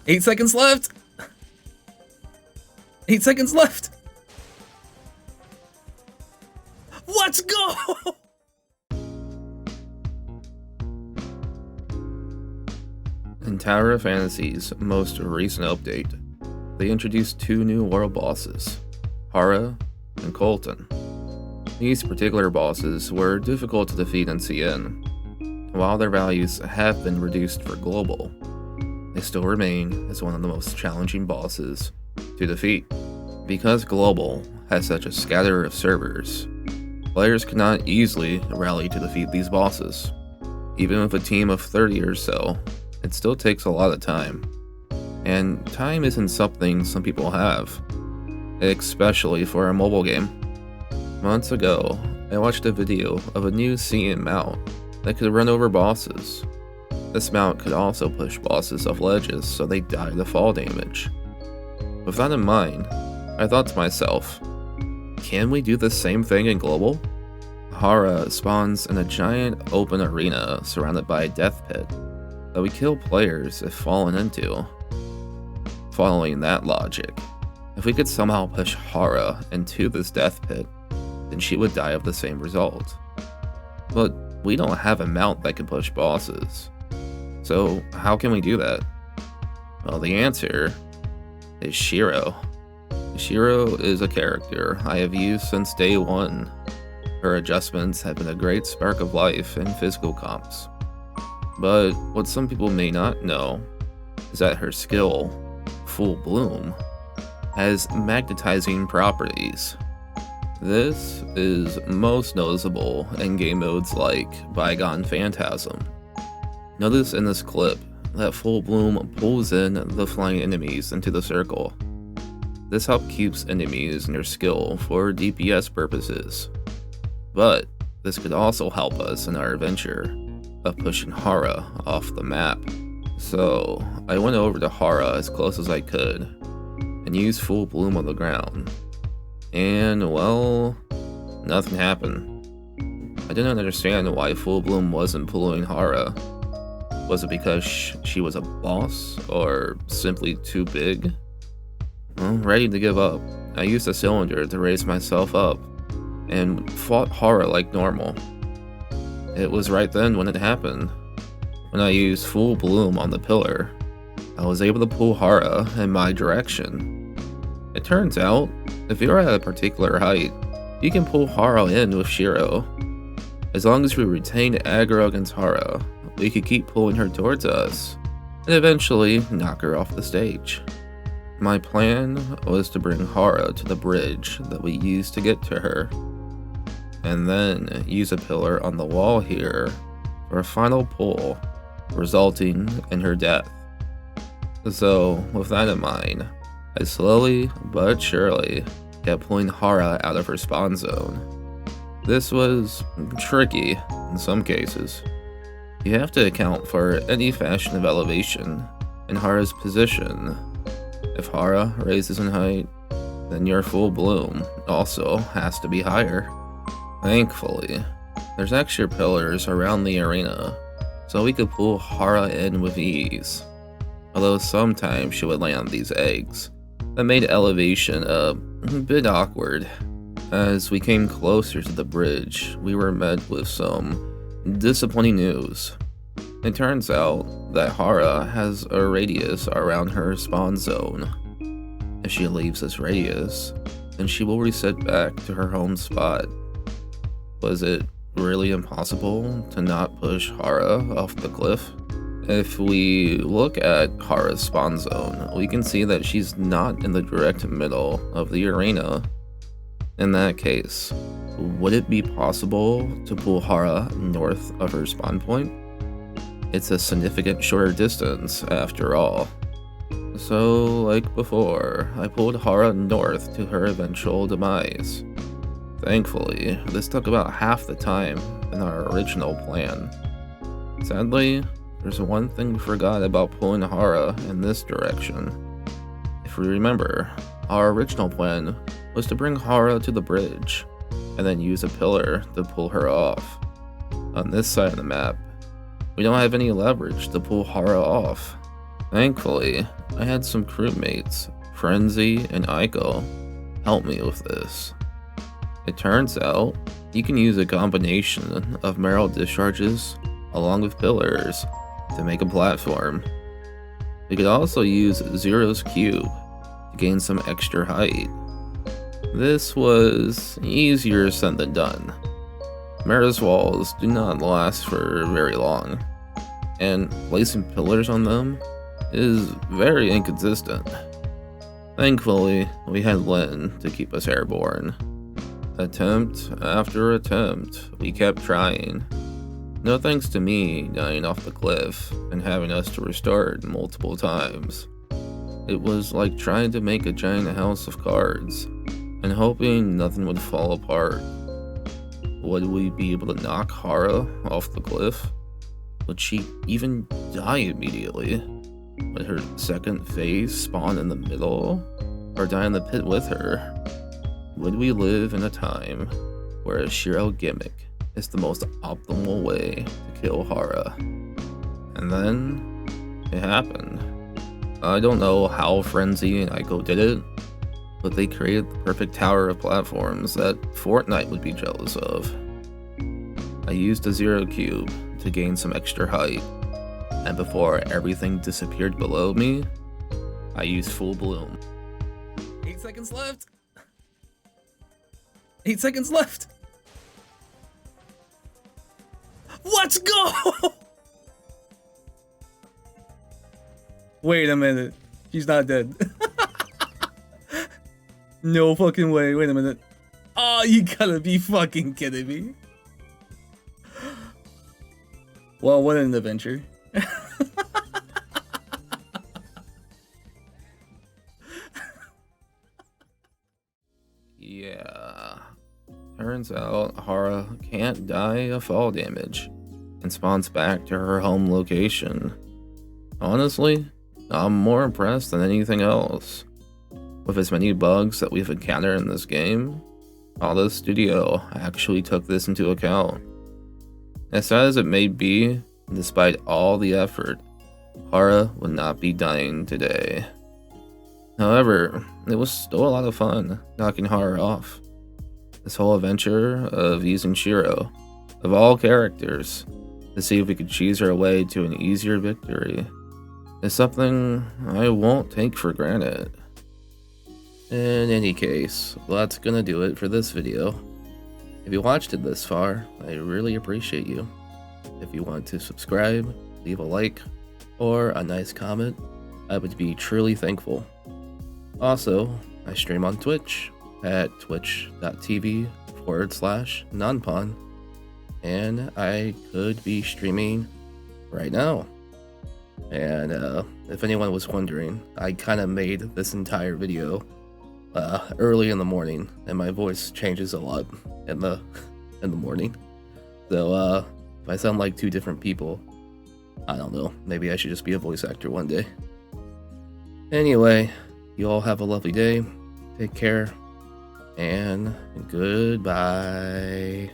8 seconds left! 8 seconds left! Let's go! In Tower of Fantasy's most recent update, they introduced 2 new world bosses, Harrah and Colton. These particular bosses were difficult to defeat in CN. While their values have been reduced for global, they still remain as one of the most challenging bosses to defeat. Because global has such a scatter of servers, players cannot easily rally to defeat these bosses. Even with a team of 30 or so, it still takes a lot of time. And time isn't something some people have, especially for a mobile game. Months ago, I watched a video of a new CN mount that could run over bosses. This mount could also push bosses off ledges so they die to fall damage. With that in mind, I thought to myself, can we do the same thing in global? Harrah spawns in a giant open arena surrounded by a death pit that we kill players if fallen into. Following that logic, if we could somehow push Harrah into this death pit, then she would die of the same result. But we don't have a mount that can push bosses. So how can we do that? Well, the answer is Shiro. Shiro is a character I have used since day one. Her adjustments have been a great spark of life in physical comps. But what some people may not know is that her skill, Full Bloom, has magnetizing properties. This is most noticeable in game modes like Bygone Phantasm. Notice in this clip that Full Bloom pulls in the flying enemies into the circle. This helps keeps enemies near skill for DPS purposes. But this could also help us in our adventure of pushing Harrah off the map. So I went over to Harrah as close as I could and used Full Bloom on the ground. And well, nothing happened. I didn't understand why Full Bloom wasn't pulling Harrah. Was it because she was a boss, or simply too big? Well, ready to give up, I used a cylinder to raise myself up, and fought Harrah like normal. It was right then when it happened. When I used Full Bloom on the pillar, I was able to pull Harrah in my direction. It turns out, if you're at a particular height, you can pull Harrah in with Shiro. As long as we retain aggro against Harrah, we could keep pulling her towards us, and eventually knock her off the stage. My plan was to bring Harrah to the bridge that we used to get to her, and then use a pillar on the wall here for a final pull, resulting in her death. So, with that in mind, I slowly but surely kept pulling Harrah out of her spawn zone. This was tricky in some cases. You have to account for any fashion of elevation in Harrah's position. If Harrah raises in height, then your Full Bloom also has to be higher. Thankfully, there's extra pillars around the arena, so we could pull Harrah in with ease. Although sometimes she would land on these eggs. That made elevation a bit awkward. As we came closer to the bridge, we were met with some disappointing news. It turns out that Harrah has a radius around her spawn zone. If she leaves this radius, then she will reset back to her home spot. Was it really impossible to not push Harrah off the cliff? If we look at Harrah's spawn zone, we can see that she's not in the direct middle of the arena. In that case, would it be possible to pull Harrah north of her spawn point? It's a significant shorter distance, after all. So, like before, I pulled Harrah north to her eventual demise. Thankfully, this took about half the time than our original plan. Sadly, there's one thing we forgot about pulling Harrah in this direction. If we remember, our original plan was to bring Harrah to the bridge, and then use a pillar to pull her off. On this side of the map, we don't have any leverage to pull Harrah off. Thankfully, I had some crewmates, Frenzy and Aiko, help me with this. It turns out, you can use a combination of metal discharges along with pillars to make a platform. We could also use Zero's cube to gain some extra height. This was easier said than done. Mara's walls do not last for very long, and placing pillars on them is very inconsistent. Thankfully, we had Lynn to keep us airborne. Attempt after attempt, we kept trying. No thanks to me dying off the cliff and having us to restart multiple times. It was like trying to make a giant house of cards and hoping nothing would fall apart. Would we be able to knock Harrah off the cliff? Would she even die immediately? Would her second phase spawn in the middle, or die in the pit with her? Would we live in a time where a Shiro gimmick is the most optimal way to kill Harrah? And then, it happened. I don't know how Frenzy and Aiko did it, but they created the perfect tower of platforms that Fortnite would be jealous of. I used a Zero cube to gain some extra height, and before everything disappeared below me, I used Full Bloom. 8 seconds left! 8 seconds left! Let's go! Wait a minute. She's not dead. No fucking way. Wait a minute. Oh, you gotta be fucking kidding me. Well, what an adventure. Yeah. Turns out Harrah can't die of fall damage and spawns back to her home location. Honestly, I'm more impressed than anything else. With as many bugs that we've encountered in this game, the studio actually took this into account. As sad as it may be, despite all the effort, Harrah would not be dying today. However, it was still a lot of fun knocking Harrah off. This whole adventure of using Shiro, of all characters, to see if we could cheese our way to an easier victory, is something I won't take for granted. In any case, that's gonna do it for this video. If you watched it this far, I really appreciate you. If you want to subscribe, leave a like, or a nice comment, I would be truly thankful. Also, I stream on Twitch at twitch.tv/Nonpon, and I could be streaming right now. And if anyone was wondering, I kind of made this entire video early in the morning, and my voice changes a lot in the morning. So if I sound like two different people, I don't know, maybe I should just be a voice actor one day. Anyway, you all have a lovely day, take care, and goodbye.